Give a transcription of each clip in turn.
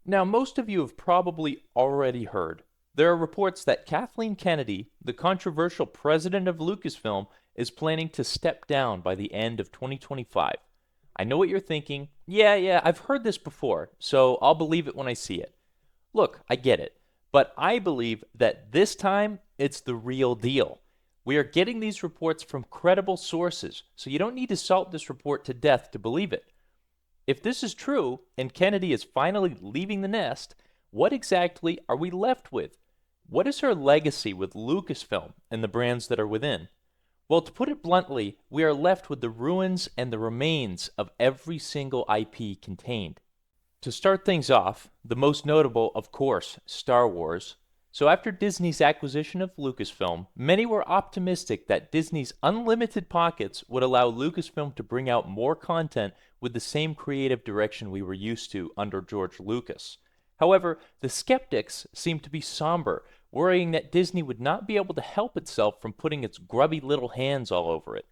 Now, most of you have probably already heard. There are reports that Kathleen Kennedy, the controversial president of Lucasfilm, is planning to step down by the end of 2025. I know what you're thinking. Yeah, I've heard this before, so I'll believe it when I see it. Look, I get it, but I believe that this time it's the real deal. We are getting these reports from credible sources, so you don't need to salt this report to death to believe it. If this is true, and Kennedy is finally leaving the nest, what exactly are we left with? What is her legacy with Lucasfilm and the brands that are within? Well, to put it bluntly, we are left with the ruins and the remains of every single IP contained. To start things off, the most notable, of course, Star Wars. So after Disney's acquisition of Lucasfilm, many were optimistic that Disney's unlimited pockets would allow Lucasfilm to bring out more content with the same creative direction we were used to under George Lucas. However, the skeptics seemed to be somber, worrying that Disney would not be able to help itself from putting its grubby little hands all over it.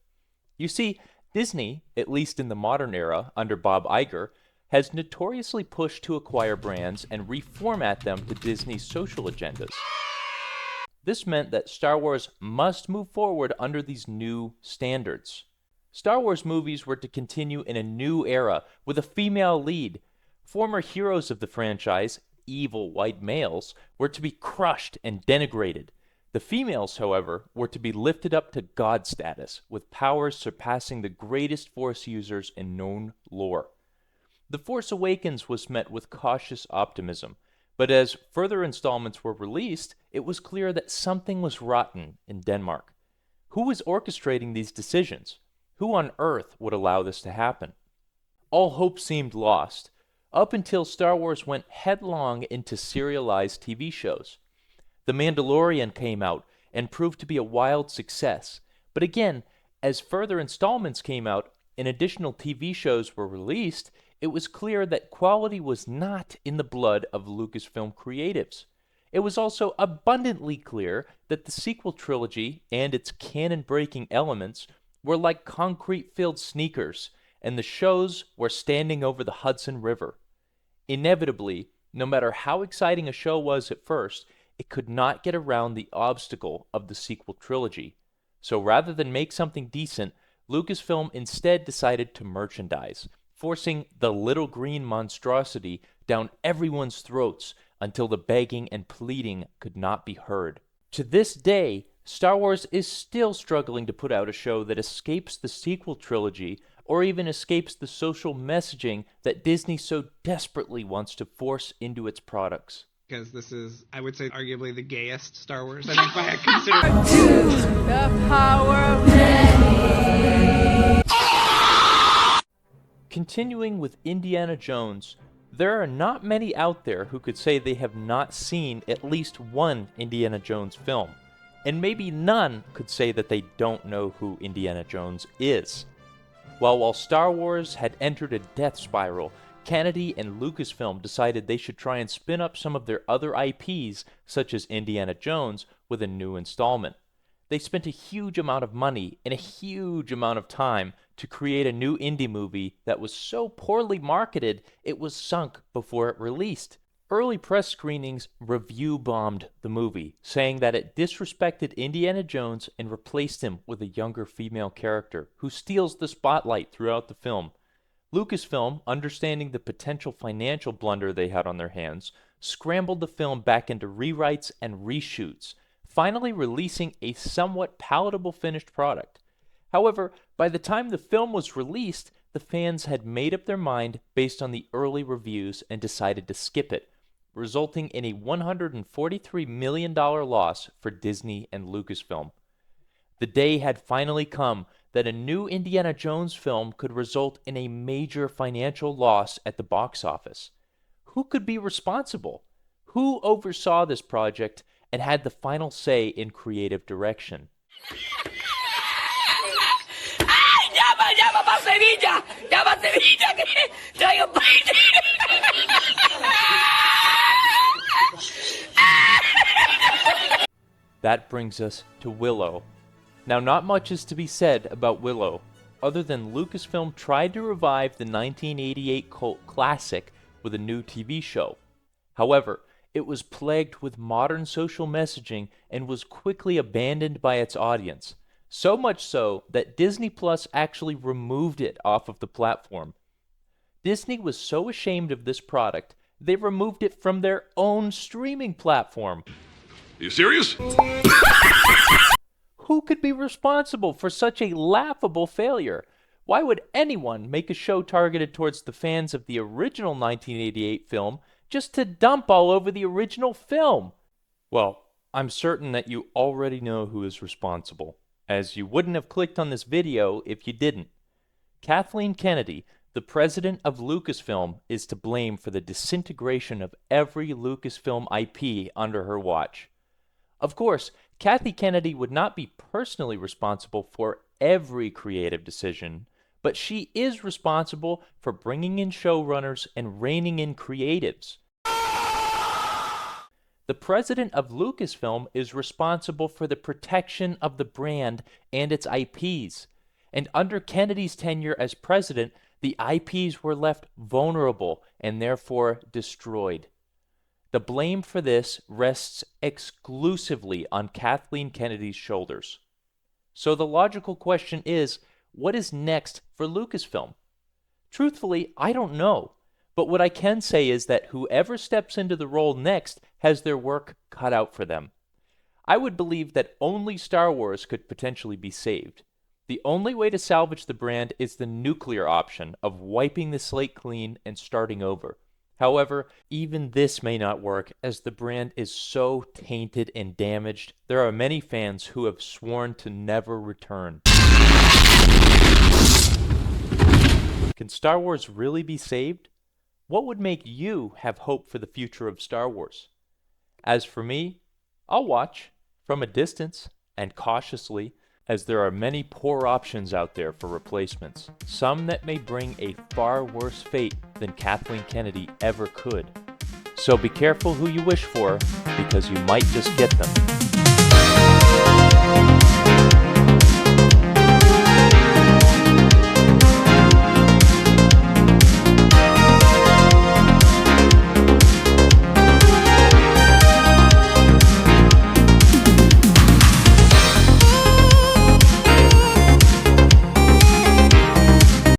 You see, Disney, at least in the modern era under Bob Iger, has notoriously pushed to acquire brands and reformat them to Disney's social agendas. This meant that Star Wars must move forward under these new standards. Star Wars movies were to continue in a new era with a female lead. Former heroes of the franchise, evil white males, were to be crushed and denigrated. The females, however, were to be lifted up to god status, with powers surpassing the greatest Force users in known lore. The Force Awakens was met with cautious optimism, but as further installments were released, it was clear that something was rotten in Denmark. Who was orchestrating these decisions? Who on earth would allow this to happen? All hope seemed lost, up until Star Wars went headlong into serialized TV shows. The Mandalorian came out and proved to be a wild success, but again, as further installments came out and additional TV shows were released, it was clear that quality was not in the blood of Lucasfilm creatives. It was also abundantly clear that the sequel trilogy and its canon-breaking elements were like concrete-filled sneakers, and the shows were standing over the Hudson River. Inevitably, no matter how exciting a show was at first, it could not get around the obstacle of the sequel trilogy. So rather than make something decent, Lucasfilm instead decided to merchandise, forcing the little green monstrosity down everyone's throats until the begging and pleading could not be heard. To this day, Star Wars is still struggling to put out a show that escapes the sequel trilogy or even escapes the social messaging that Disney so desperately wants to force into its products. Because this is, I would say, arguably the gayest Star Wars. I think by consider The power of many. Continuing with Indiana Jones, there are not many out there who could say they have not seen at least one Indiana Jones film, and maybe none could say that they don't know who Indiana Jones is. While Star Wars had entered a death spiral, Kennedy and Lucasfilm decided they should try and spin up some of their other IPs, such as Indiana Jones, with a new installment. They spent a huge amount of money and a huge amount of time to create a new indie movie that was so poorly marketed it was sunk before it released. Early press screenings review-bombed the movie, saying that it disrespected Indiana Jones and replaced him with a younger female character who steals the spotlight throughout the film. Lucasfilm, understanding the potential financial blunder they had on their hands, scrambled the film back into rewrites and reshoots, finally releasing a somewhat palatable finished product. However, by the time the film was released, the fans had made up their mind based on the early reviews and decided to skip it, resulting in a $143 million loss for Disney and Lucasfilm. The day had finally come that a new Indiana Jones film could result in a major financial loss at the box office. Who could be responsible? Who oversaw this project and had the final say in creative direction? ¡Llama pa' Sevilla! ¡Llama a Sevilla! ¡Que traigo That brings us to Willow. Now, not much is to be said about Willow, other than Lucasfilm tried to revive the 1988 cult classic with a new TV show. However, it was plagued with modern social messaging and was quickly abandoned by its audience. So much so that Disney Plus actually removed it off of the platform. Disney was so ashamed of this product, they removed it from their own streaming platform. Are you serious? Who could be responsible for such a laughable failure? Why would anyone make a show targeted towards the fans of the original 1988 film just to dump all over the original film? Well, I'm certain that you already know who is responsible, as you wouldn't have clicked on this video if you didn't. Kathleen Kennedy, the president of Lucasfilm, is to blame for the disintegration of every Lucasfilm IP under her watch. Of course, Kathy Kennedy would not be personally responsible for every creative decision, but she is responsible for bringing in showrunners and reining in creatives. The president of Lucasfilm is responsible for the protection of the brand and its IPs. And under Kennedy's tenure as president, the IPs were left vulnerable and therefore destroyed. The blame for this rests exclusively on Kathleen Kennedy's shoulders. So the logical question is, what is next for Lucasfilm? Truthfully, I don't know. But what I can say is that whoever steps into the role next has their work cut out for them. I would believe that only Star Wars could potentially be saved. The only way to salvage the brand is the nuclear option of wiping the slate clean and starting over. However, even this may not work, as the brand is so tainted and damaged. There are many fans who have sworn to never return. Can Star Wars really be saved? What would make you have hope for the future of Star Wars? As for me, I'll watch from a distance and cautiously, as there are many poor options out there for replacements, some that may bring a far worse fate than Kathleen Kennedy ever could. So be careful who you wish for, because you might just get them.